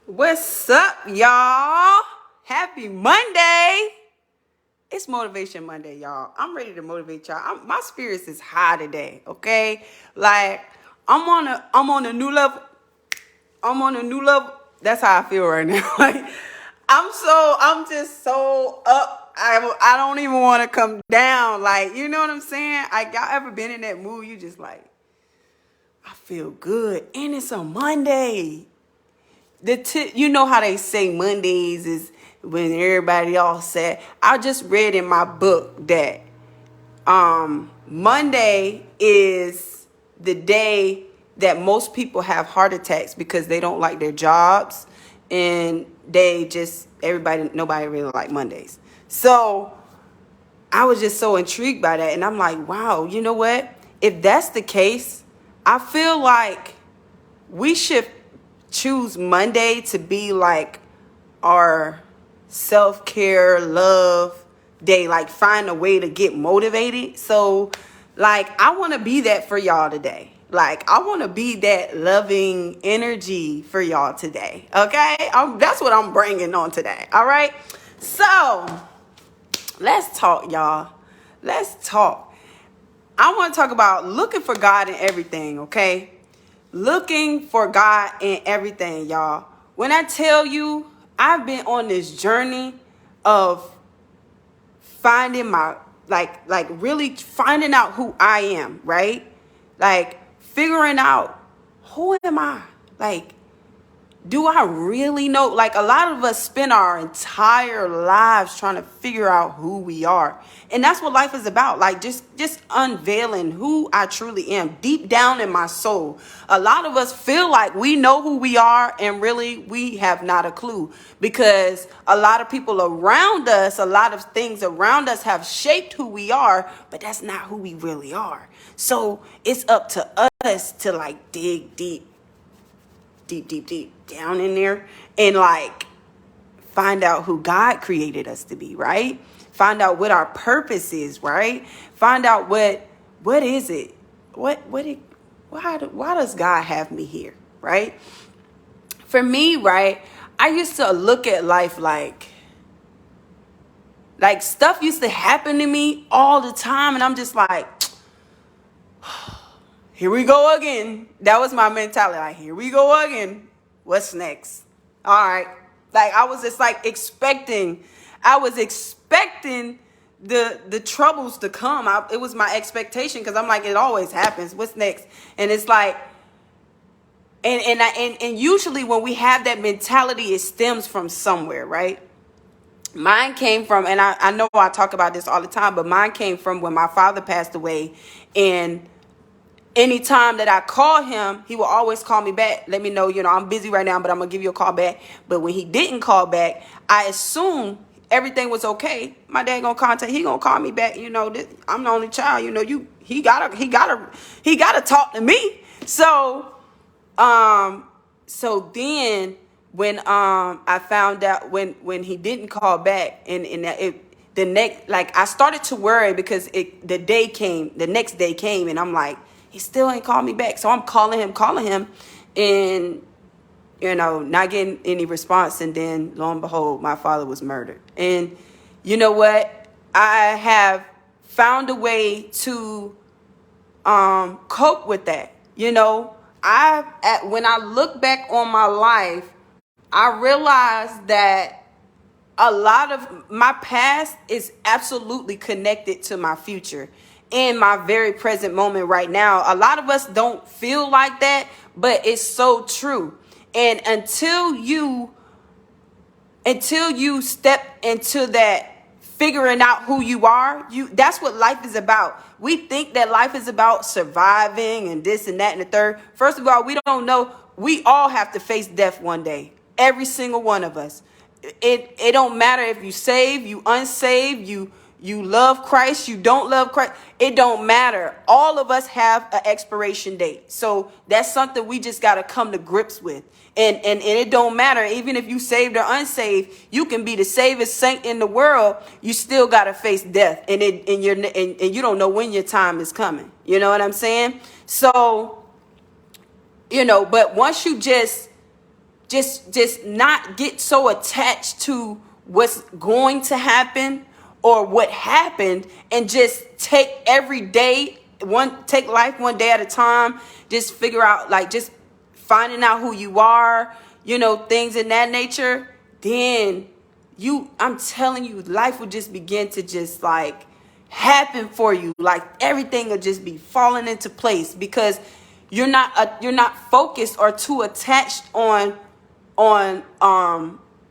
What's up, y'all? Happy Monday. It's Motivation Monday, y'all. I'm ready to motivate y'all. My spirits is high today, okay? Like I'm on a new level. I'm on a new level. That's how I feel right now. Like I'm just so up. I don't even want to come down. Like, you know what I'm saying? Like, y'all ever been in that mood? You just like, I feel good. And it's a Monday. You know how they say Mondays is when everybody all sad. I just read in my book that Monday is the day that most people have heart attacks because they don't like their jobs, and nobody really like Mondays. So I was just so intrigued by that, and I'm like, wow, you know what? If that's the case, I feel like we should choose Monday to be like our self-care, love day, like find a way to get motivated. So like I want to be that for y'all today. Like I want to be that loving energy for y'all today. Okay? That's what I'm bringing on today. All right? So let's talk, y'all. Let's talk. I want to talk about looking for God in everything, okay? Looking for God in everything, y'all. When I tell you, I've been on this journey of finding my, like really finding out who I am, right? Like figuring out who am I? Like, do I really know? Like a lot of us spend our entire lives trying to figure out who we are. And that's what life is about. Like just unveiling who I truly am deep down in my soul. A lot of us feel like we know who we are, and really we have not a clue, because a lot of people around us, a lot of things around us have shaped who we are, but that's not who we really are. So it's up to us to like dig deep down in there and like find out who God created us to be, right? Find out what our purpose is, right? Find out what is it? Why does God have me here, right? For me, right, I used to look at life like stuff used to happen to me all the time, and I'm just like, here we go again. That was my mentality. Like, here we go again. What's next? All right. Like, I was just like I was expecting the troubles to come. It was my expectation, because I'm like, it always happens. What's next? And it's like, and usually when we have that mentality, it stems from somewhere, right? Mine came from, and I know I talk about this all the time, but mine came from when my father passed away. And anytime that I call him, he will always call me back. Let me know, I'm busy right now, but I'm going to give you a call back. But when he didn't call back, I assumed everything was okay. My dad going to call me back. I'm the only child, he gotta talk to me. So then when I found out when he didn't call back, and the next, like, I started to worry, because the next day came, and I'm like, he still ain't called me back. So I'm calling him, and not getting any response. And then lo and behold, my father was murdered. And you know what? I have found a way to cope with that. When I look back on my life, I realized that a lot of my past is absolutely connected to my future in my very present moment right now. A lot of us don't feel like that, but it's so true. And until you step into that figuring out who you are, that's what life is about. We think that life is about surviving and this and that and the third. First of all, we don't know. We all have to face death one day. Every single one of us. It don't matter if you saved, you unsaved, you love Christ, you don't love Christ. It don't matter. All of us have an expiration date. So that's something we just got to come to grips with. And it don't matter. Even if you saved or unsaved, you can be the safest saint in the world. You still got to face death. And you don't know when your time is coming. You know what I'm saying? So, but once you just just not get so attached to what's going to happen or what happened, and just take every day take life one day at a time. Just figure out, like, just finding out who you are, things in that nature. Then I'm telling you, life will just begin to just like happen for you. Like everything will just be falling into place, because you're not focused or too attached on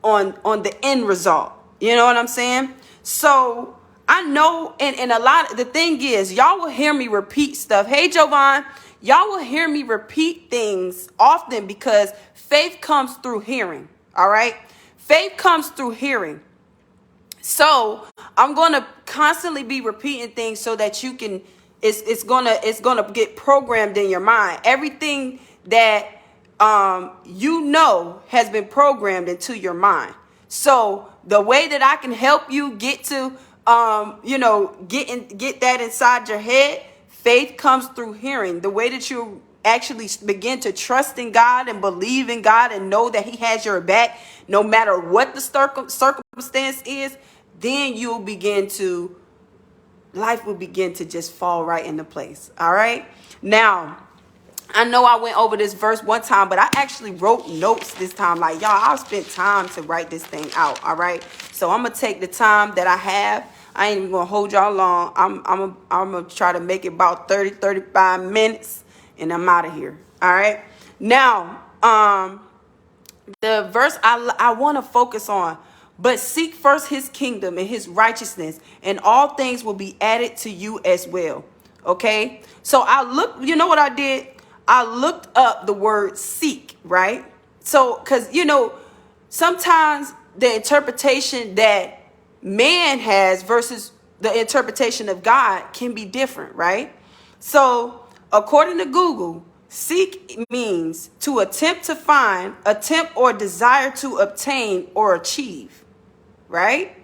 the end result. You know what I'm saying? So I know, and a lot, the thing is, y'all will hear me repeat stuff. Hey, Jovan, y'all will hear me repeat things often, because faith comes through hearing. All right. Faith comes through hearing. So I'm going to constantly be repeating things so that you can, it's gonna get programmed in your mind. Everything that has been programmed into your mind. So the way that I can help you get to get that inside your head, faith comes through hearing. The way that you actually begin to trust in God and believe in God and know that He has your back no matter what the circumstance is, then life will begin to just fall right into place. All right. Now, I know I went over this verse one time, but I actually wrote notes this time. Like, y'all, I've spent time to write this thing out. All right. So I'm going to take the time that I have. I ain't even going to hold y'all long. I'm going to try to make it about 35 minutes, and I'm out of here. All right. Now, the verse I want to focus on: but seek first His kingdom and His righteousness, and all things will be added to you as well. Okay. So you know what I did? I looked up the word seek, right? So, because, sometimes the interpretation that man has versus the interpretation of God can be different, right? So, according to Google, seek means to attempt to find, attempt or desire to obtain or achieve, right?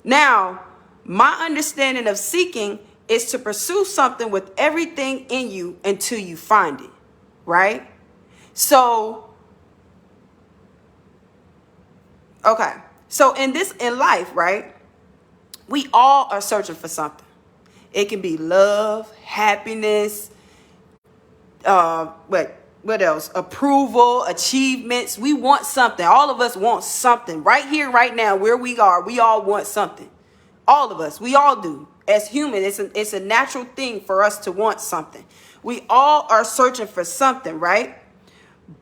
Now, my understanding of seeking is to pursue something with everything in you until you find it. Right? So, okay. So in life, right? We all are searching for something. It can be love, happiness, what else? Approval, achievements. We want something. All of us want something right here, right now, where we are. We all want something. All of us, we all do. As humans, it's a natural thing for us to want something. We all are searching for something, right?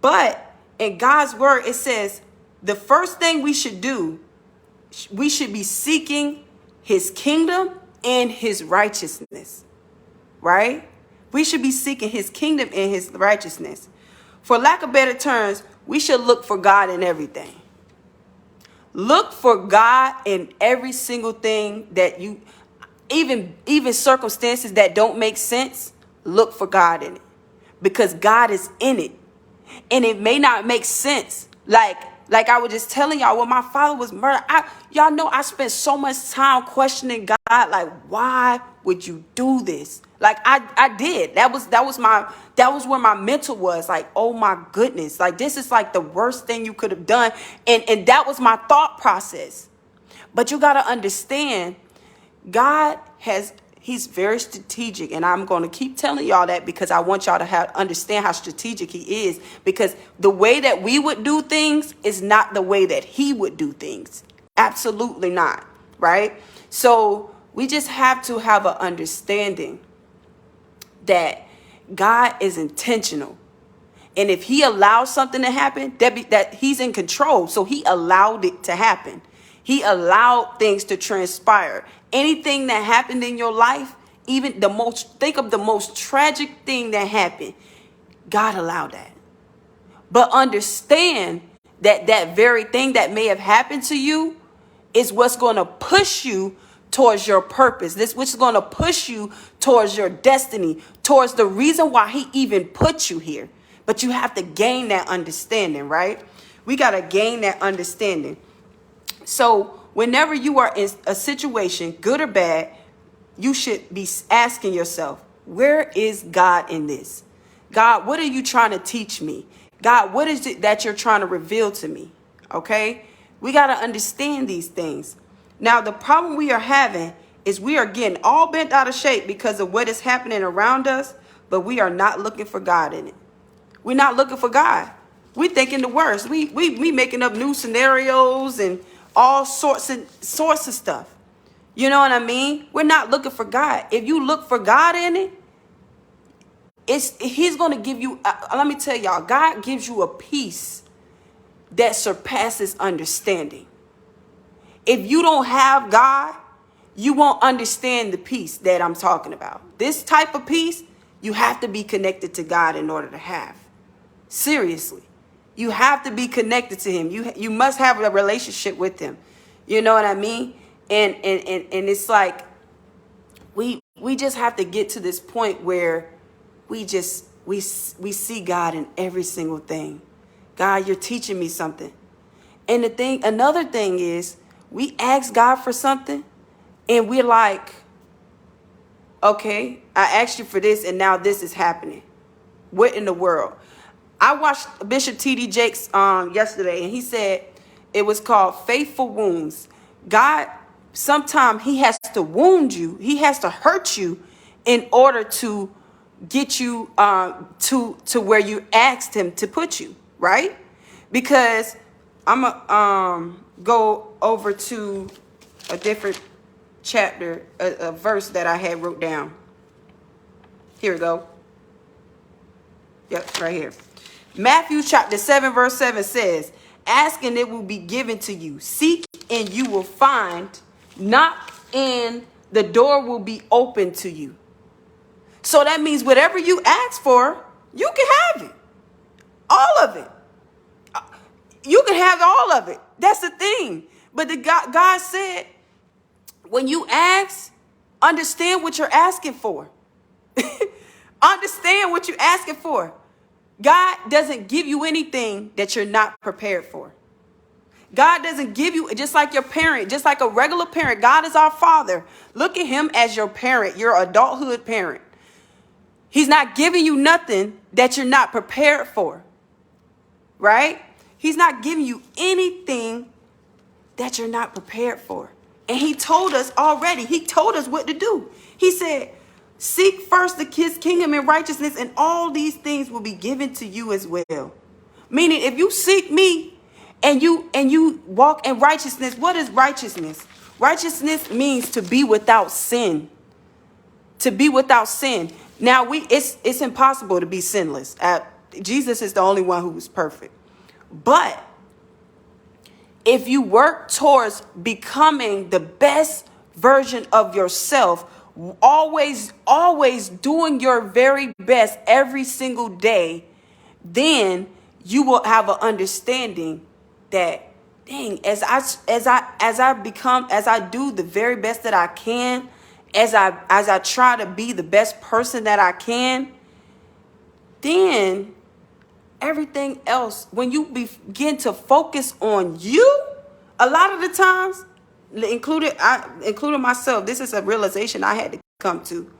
But in God's word, it says the first thing we should do, we should be seeking His kingdom and His righteousness, right? We should be seeking His kingdom and His righteousness. For lack of better terms, we should look for God in everything. Look for God in every single thing that you, even circumstances that don't make sense. Look for God in it, because God is in it. And it may not make sense. Like I was just telling y'all, when my father was murdered, y'all know I spent so much time questioning God. Like, why would you do this? Like I did. That was where my mental was. Like, oh my goodness. Like, this is like the worst thing you could have done. And that was my thought process. But you got to understand, He's very strategic, and I'm going to keep telling y'all that because I want y'all to understand how strategic He is, because the way that we would do things is not the way that He would do things. Absolutely not, right? So we just have to have an understanding that God is intentional. And if He allows something to happen, that He's in control. So He allowed it to happen. He allowed things to transpire. Anything that happened in your life, even think of the most tragic thing that happened, God allowed that. But understand that very thing that may have happened to you is what's going to push you towards your purpose. This which is going to push you towards your destiny, towards the reason why He even put you here. But you have to gain that understanding, right? We got to gain that understanding. So whenever you are in a situation, good or bad, you should be asking yourself, where is God in this? God, what are you trying to teach me? God, what is it that you're trying to reveal to me? Okay? We got to understand these things. Now, the problem we are having is we are getting all bent out of shape because of what is happening around us, but we are not looking for God in it. We're not looking for God. We thinking the worst. We making up new scenarios and all sorts of stuff. You know what I mean? We're not looking for God. If you look for God in it, he's going to give you, let me tell y'all, God gives you a peace that surpasses understanding. If you don't have God, you won't understand the peace that I'm talking about. This type of peace, you have to be connected to God in order to have. Seriously. You have to be connected to him. You must have a relationship with him. You know what I mean? And it's like we just have to get to this point where we see God in every single thing. God, you're teaching me something. And another thing is, we ask God for something and we're like, okay, I asked you for this and now this is happening. What in the world? I watched Bishop T.D. Jakes yesterday, and he said it was called Faithful Wounds. God, sometimes he has to wound you. He has to hurt you in order to get you to where you asked him to put you, right? Because I'm going to go over to a different chapter, a verse that I had wrote down. Here we go. Yep, right here. Matthew chapter 7 verse 7 says, ask and it will be given to you. Seek and you will find. Knock and the door will be open to you. So that means whatever you ask for, you can have it. All of it. You can have all of it. That's the thing. But God said, when you ask, understand what you're asking for. Understand what you're asking for. God doesn't give you anything that you're not prepared for. God doesn't give you, just like your parent, just like a regular parent. God is our Father. Look at him as your parent, your adulthood parent. He's not giving you nothing that you're not prepared for, right? He's not giving you anything that you're not prepared for. And he told us already, he told us what to do. He said, seek first his kingdom and righteousness, and all these things will be given to you as well. Meaning, if you seek me and you walk in righteousness, what is righteousness? Righteousness means to be without sin. To be without sin. Now, it's impossible to be sinless. Jesus is the only one who is perfect. But if you work towards becoming the best version of yourself, always doing your very best every single day, then you will have an understanding that, dang, as I do the very best that I can, as I try to be the best person that I can, then everything else, when you begin to focus on you, a lot of the times, including myself, this is a realization I had to come to.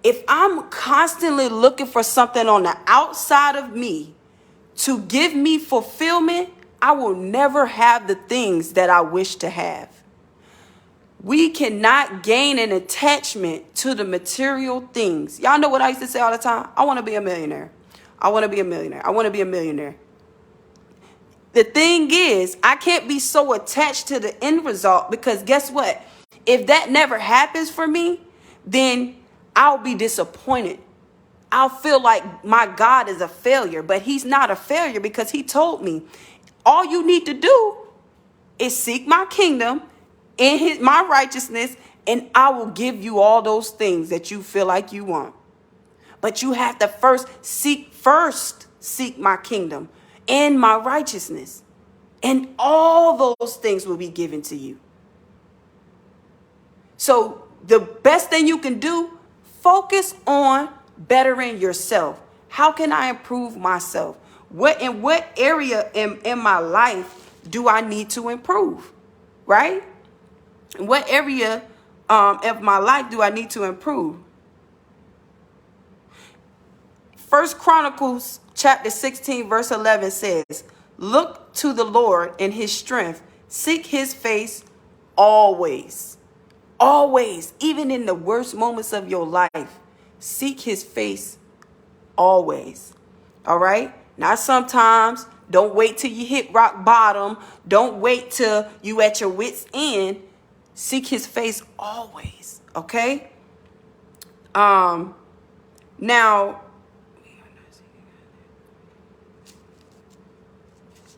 If I'm constantly looking for something on the outside of me to give me fulfillment, I will never have the things that I wish to have. We cannot gain an attachment to the material things. Y'all know what I used to say all the time? I want to be a millionaire. I want to be a millionaire. I want to be a millionaire. The thing is, I can't be so attached to the end result, because guess what? If that never happens for me, then I'll be disappointed. I'll feel like my God is a failure, but he's not a failure, because he told me all you need to do is seek my kingdom and my righteousness, and I will give you all those things that you feel like you want. But you have to first seek my kingdom and my righteousness, and all those things will be given to you. So the best thing you can do, focus on bettering yourself. How can I improve myself? In what area in my life do I need to improve? Right? In what area of my life do I need to improve? First Chronicles chapter 16, verse 11 says, look to the Lord in his strength. Seek his face always. Always. Even in the worst moments of your life. Seek his face always. All right? Not sometimes. Don't wait till you hit rock bottom. Don't wait till you at your wit's end. Seek his face always. Okay? Now,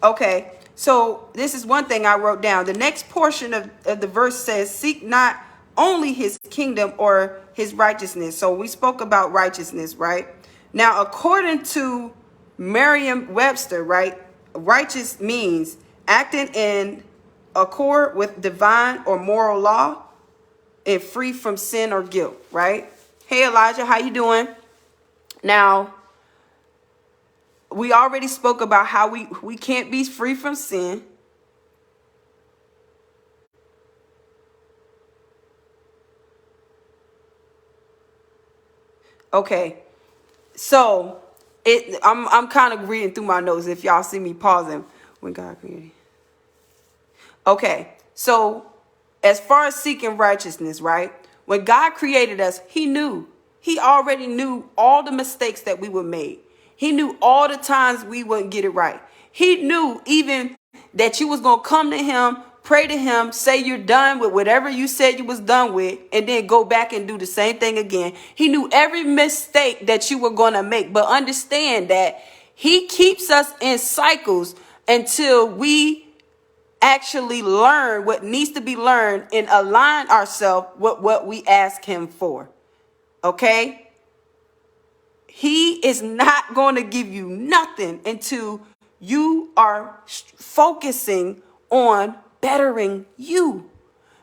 okay, so this is one thing I wrote down. The next portion of the verse says, seek not only his kingdom or his righteousness. So we spoke about righteousness, right? Now, according to Merriam-Webster, right, righteous means acting in accord with divine or moral law and free from sin or guilt, right? Hey, Elijah, how you doing? Now, we already spoke about how we can't be free from sin. Okay, so I'm kind of reading through my notes if y'all see me pausing when God created. Okay, so as far as seeking righteousness, right? When God created us, he already knew all the mistakes that we would make. He knew all the times we wouldn't get it right. He knew even that you was going to come to him, pray to him, say you're done with whatever you said you was done with, and then go back and do the same thing again. He knew every mistake that you were going to make. But understand that he keeps us in cycles until we actually learn what needs to be learned and align ourselves with what we ask him for. Okay? He is not going to give you nothing until you are focusing on bettering you.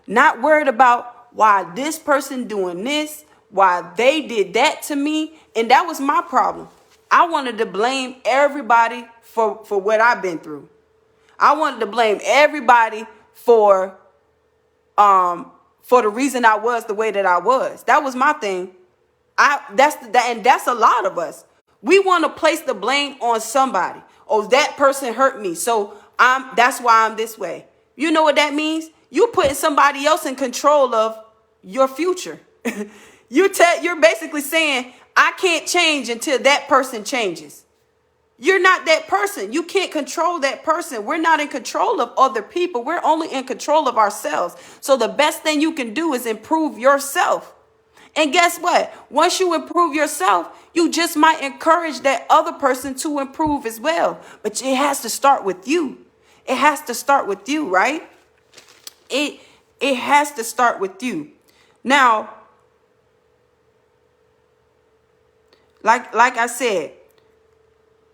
Not worried about why this person doing this, why they did that to me. And that was my problem. I wanted to blame everybody for what I've been through. I wanted to blame everybody for the reason I was the way that I was. That was my thing. And that's a lot of us. We want to place the blame on somebody. Oh, that person hurt me, so that's why I'm this way. You know what that means? You're putting somebody else in control of your future. You're basically saying, I can't change until that person changes. You're not that person. You can't control that person. We're not in control of other people. We're only in control of ourselves. So the best thing you can do is improve yourself. And guess what? Once you improve yourself, you just might encourage that other person to improve as well. But it has to start with you. It has to start with you, right? It has to start with you. Now, like I said,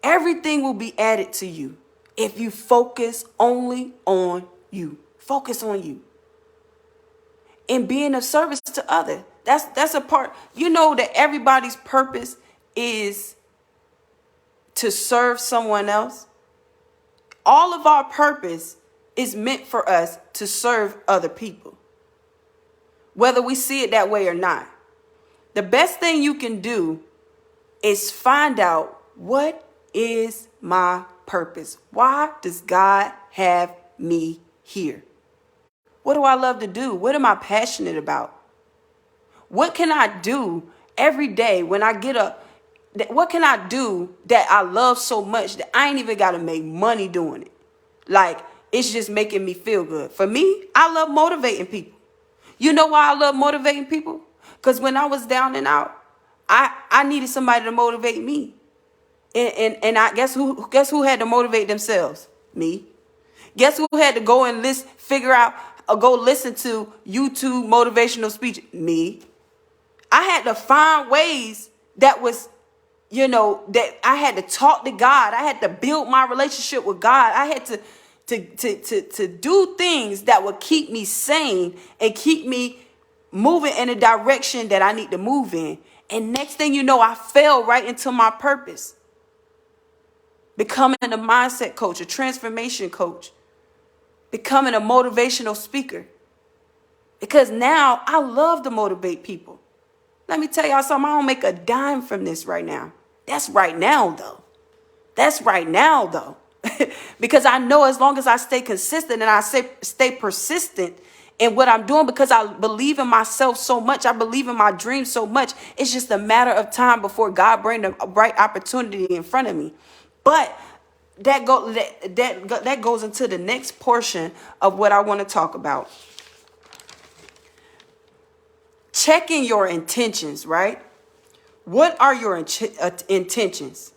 everything will be added to you if you focus only on you. Focus on you. And being of service to others. That's a part. You know that everybody's purpose is to serve someone else. All of our purpose is meant for us to serve other people, whether we see it that way or not. The best thing you can do is find out, what is my purpose? Why does God have me here? What do I love to do? What am I passionate about? What can I do every day when I get up? What can I do that I love so much that I ain't even got to make money doing it? Like, it's just making me feel good. For me, I love motivating people. You know why I love motivating people? Because when I was down and out, I needed somebody to motivate me. And I guess who had to motivate themselves? Me. Guess who had to go and figure out or go listen to YouTube motivational speech? Me. I had to find ways that was, that I had to talk to God. I had to build my relationship with God. I had to do things that would keep me sane and keep me moving in a direction that I need to move in. And next thing you know, I fell right into my purpose. Becoming a mindset coach, a transformation coach, becoming a motivational speaker. Because now I love to motivate people. Let me tell y'all something. I don't make a dime from this right now. That's right now, though. That's right now, though. Because I know as long as I stay consistent and I stay persistent in what I'm doing, because I believe in myself so much, I believe in my dreams so much, it's just a matter of time before God brings the right opportunity in front of me. But that goes into the next portion of what I want to talk about. Checking your intentions, right? What are your intentions?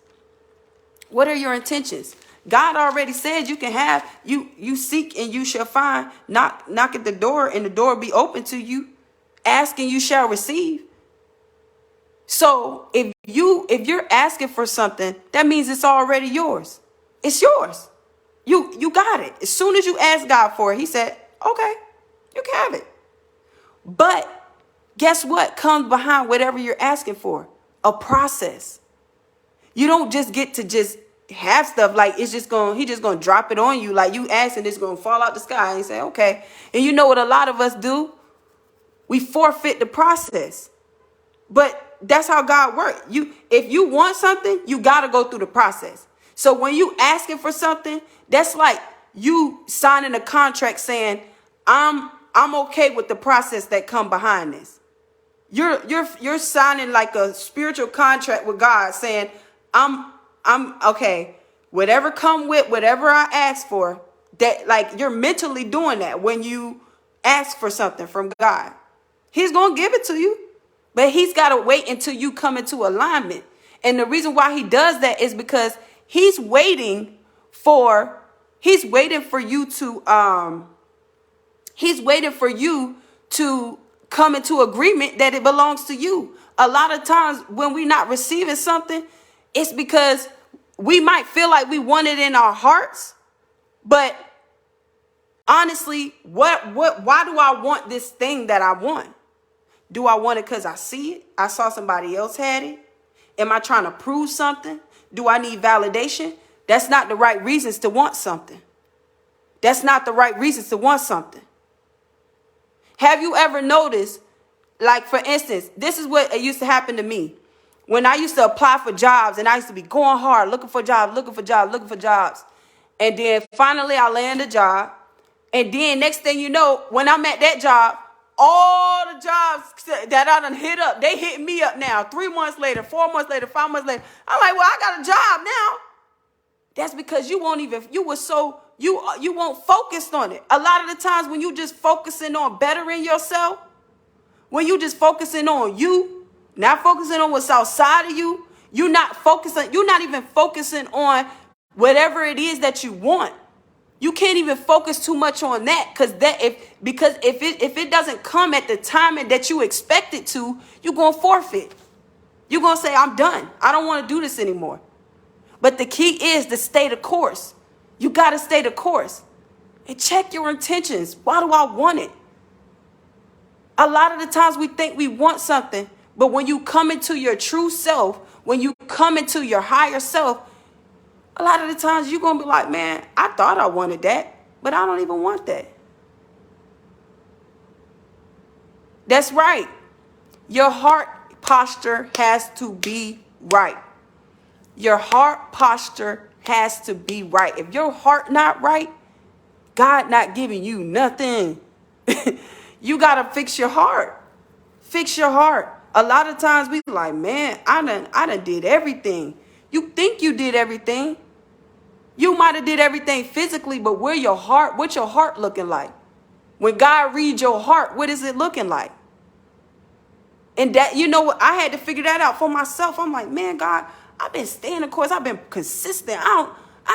What are your intentions? God already said you can have, you seek and you shall find, knock at the door and the door will be open to you. Ask and you shall receive. So if you're asking for something, that means it's already yours. It's yours. You got it. As soon as you ask God for it, he said, okay, you can have it. But guess what comes behind whatever you're asking for? A process. You don't just get to just have stuff like he just gonna drop it on you. Like you ask and it's gonna fall out the sky and say, okay. And you know what a lot of us do? We forfeit the process. But that's how God works. If you want something, you gotta go through the process. So when you asking for something, that's like you signing a contract saying, I'm okay with the process that come behind this. You're signing like a spiritual contract with God saying, I'm okay. Whatever come with whatever I ask for, that like you're mentally doing that when you ask for something from God. He's going to give it to you, but he's got to wait until you come into alignment. And the reason why he does that is because he's waiting for you to come into agreement that it belongs to you. A lot of times when we're not receiving something, it's because we might feel like we want it in our hearts, but honestly, why do I want this thing that I want? Do I want it because I see it? I saw somebody else had it. Am I trying to prove something? Do I need validation? That's not the right reasons to want something. That's not the right reasons to want something. Have you ever noticed, like for instance, this is what used to happen to me. When I used to apply for jobs and I used to be going hard, looking for jobs. And then finally I land a job. And then next thing you know, when I'm at that job, all the jobs that I done hit up, they hit me up now. 3 months later, 4 months later, 5 months later. I'm like, well, I got a job now. That's because you won't focus on it. A lot of the times when you just focusing on bettering yourself, when you just focusing on you, not focusing on what's outside of you, you're not even focusing on whatever it is that you want. You can't even focus too much on that because if it doesn't come at the timing that you expect it to, you're going to forfeit. You're going to say, I'm done. I don't want to do this anymore. But the key is to stay the course. You got to stay the course and check your intentions. Why do I want it? A lot of the times we think we want something, but when you come into your true self, when you come into your higher self, a lot of the times you're going to be like, man, I thought I wanted that, but I don't even want that. That's right. Your heart posture has to be right. Your heart posture has to be right. If your heart not right, God not giving you nothing. You got to fix your heart. Fix your heart. A lot of times we like, man, I done did everything. You think you did everything. You might have did everything physically, but what's your heart looking like? When God reads your heart, what is it looking like? And that, you know what, I had to figure that out for myself. I'm like, man, God, I've been staying the course. I've been consistent. I've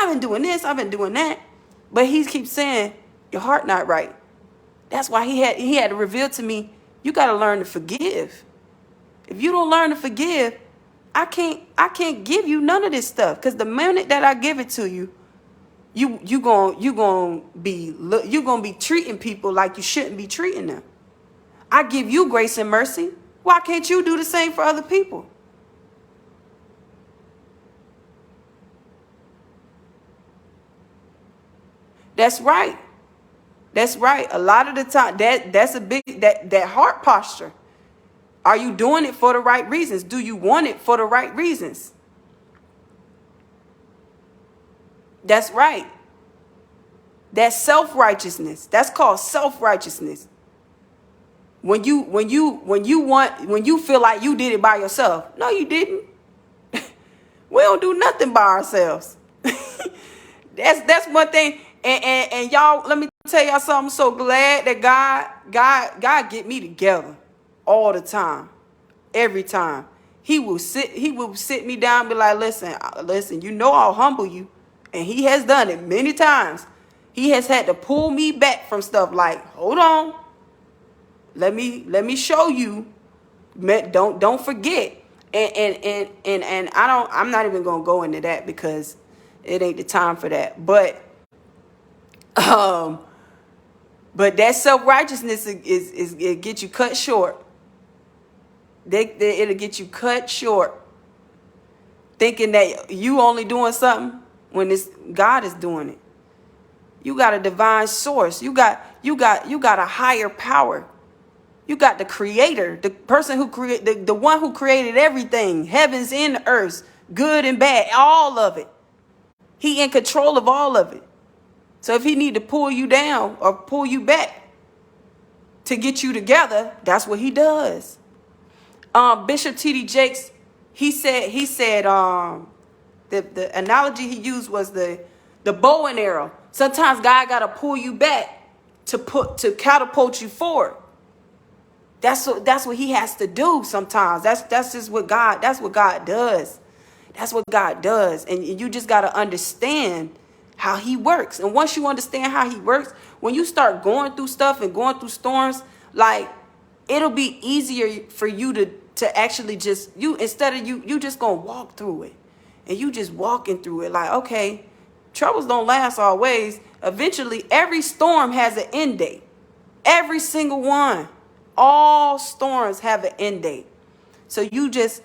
been doing this. I've been doing that. But he keeps saying, your heart not right. That's why he had to reveal to me, you got to learn to forgive. If you don't learn to forgive, I can't give you none of this stuff. Because the minute that I give it to you, you gonna be treating people like you shouldn't be treating them. I give you grace and mercy. Why can't you do the same for other people? That's right. That's right. A lot of the time, that's a big that heart posture. Are you doing it for the right reasons? Do you want it for the right reasons? That's right. That's self-righteousness. That's called self-righteousness. When you feel like you did it by yourself. No, you didn't. We don't do nothing by ourselves. That's one thing. And y'all, let me tell y'all something. I'm so glad that God get me together all the time. Every time. He will sit me down and be like, listen, you know I'll humble you. And he has done it many times. He has had to pull me back from stuff like, hold on. Let me show you. Don't forget. And I'm not even gonna go into that because it ain't the time for that. But that self-righteousness is it get you cut short. It'll get you cut short. Thinking that you only doing something when God is doing it. You got a divine source. You got a higher power. You got the creator, the person who created, the one who created everything, heavens and earths, good and bad, all of it. He in control of all of it. So if he need to pull you down or pull you back to get you together, that's what he does. Bishop T.D. Jakes, he said the analogy he used was the bow and arrow. Sometimes God got to pull you back to catapult you forward. That's what he has to do sometimes. That's just what God does. That's what God does. And you just got to understand how he works. And once you understand how he works, when you start going through stuff and going through storms, like it'll be easier for you to actually just instead of you just gonna walk through it. And you just walking through it like, okay, troubles don't last always. Eventually, every storm has an end date. Every single one. All storms have an end date. So you just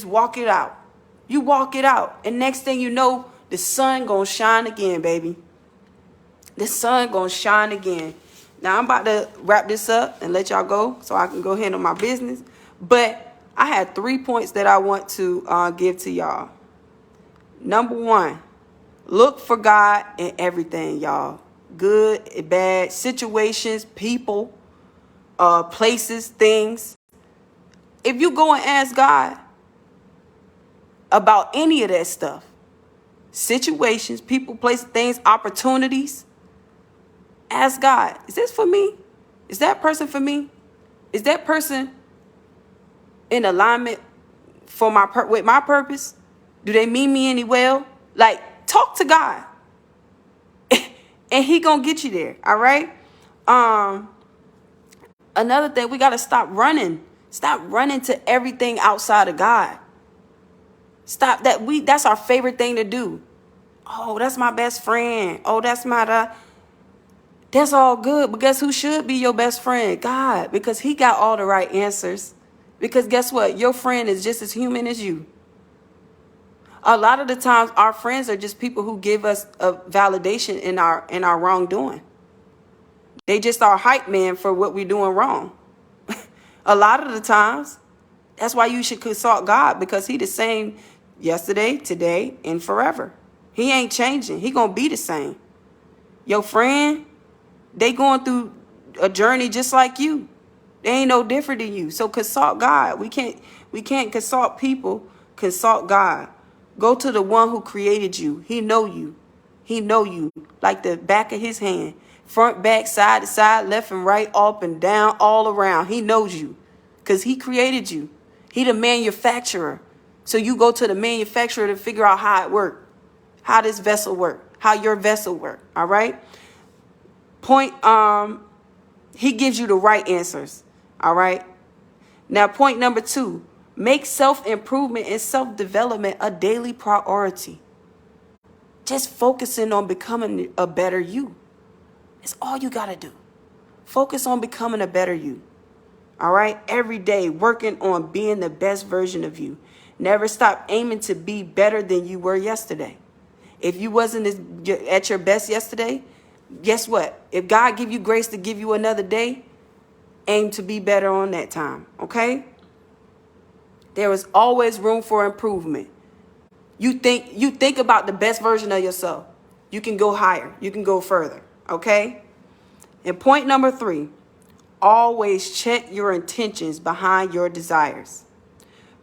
walk it out. You walk it out. And next thing you know, the sun gonna shine again, baby. The sun gonna shine again. Now I'm about to wrap this up and let y'all go so I can go handle my business. But I had 3 points that I want to give to y'all. Number 1, look for God in everything, y'all. Good, bad, situations, people, places, things. If you go and ask God about any of that stuff, situations, people, places, things, opportunities, ask God, is this for me? Is that person for me? Is that person in alignment for with my purpose? Do they mean me any well? Like, talk to God. And he gonna get you there, all right? Another thing, we got to stop running. Stop running to everything outside of God. Stop that. That's our favorite thing to do. Oh, that's my best friend. Oh, that's that's all good. But guess who should be your best friend? God, because he got all the right answers. Because guess what? Your friend is just as human as you. A lot of the times our friends are just people who give us a validation in our wrongdoing. They just are hype man for what we're doing wrong. A lot of the times, that's why you should consult God, because he the same yesterday, today, and forever. He ain't changing. He gonna be the same. Your friend, they going through a journey just like you. They ain't no different than you. So consult God. We can't consult people. Consult God. Go to the one who created you. He know you. He know you like the back of his hand. Front, back, side to side, left and right, up and down, all around. He knows you because he created you. He the manufacturer. So you go to the manufacturer to figure out how it works, how this vessel work, how your vessel work. All right. Point, he gives you the right answers. All right. Now, point number 2, make self-improvement and self-development a daily priority. Just focusing on becoming a better you. It's all you got to do. Focus on becoming a better you. All right. Every day working on being the best version of you. Never stop aiming to be better than you were yesterday. If you wasn't at your best yesterday, guess what? If God give you grace to give you another day, aim to be better on that time. Okay. There is always room for improvement. You think about the best version of yourself. you can go higher. You can go further. Okay? And point number 3, always check your intentions behind your desires.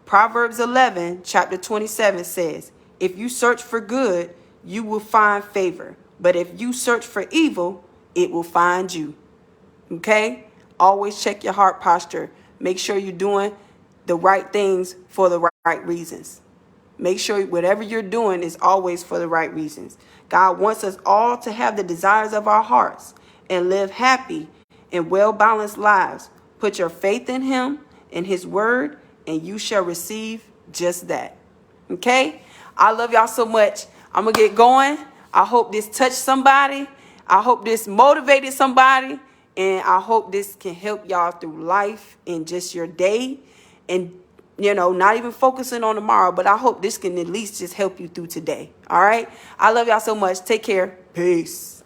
Proverbs 11, chapter 27 says, if you search for good, you will find favor. But if you search for evil, it will find you. Okay? Always check your heart posture. Make sure you're doing the right things for the right reasons. Make sure whatever you're doing is always for the right reasons. God wants us all to have the desires of our hearts and live happy and well-balanced lives. Put your faith in him and his word, and you shall receive just that. Okay? I love y'all so much. I'm going to get going. I hope this touched somebody. I hope this motivated somebody. And I hope this can help y'all through life and just your day. And, not even focusing on tomorrow, but I hope this can at least just help you through today. All right? I love y'all so much. Take care. Peace.